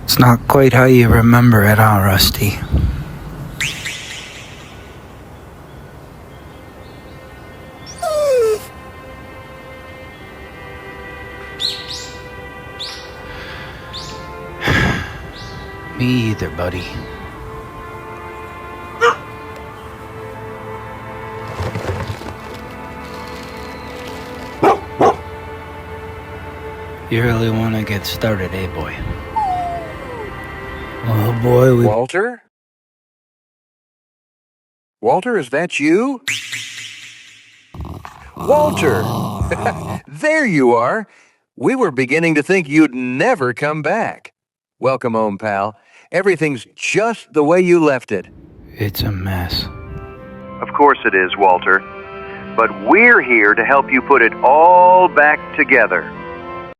It's not quite how you remember it, huh, Rusty? Me either, buddy. You really want to get started, eh, boy? Oh, boy, Walter? Walter, is that you? Walter! There you are! We were beginning to think you'd never come back. Welcome home, pal. Everything's just the way you left it. It's a mess. Of course it is, Walter. But we're here to help you put it all back together.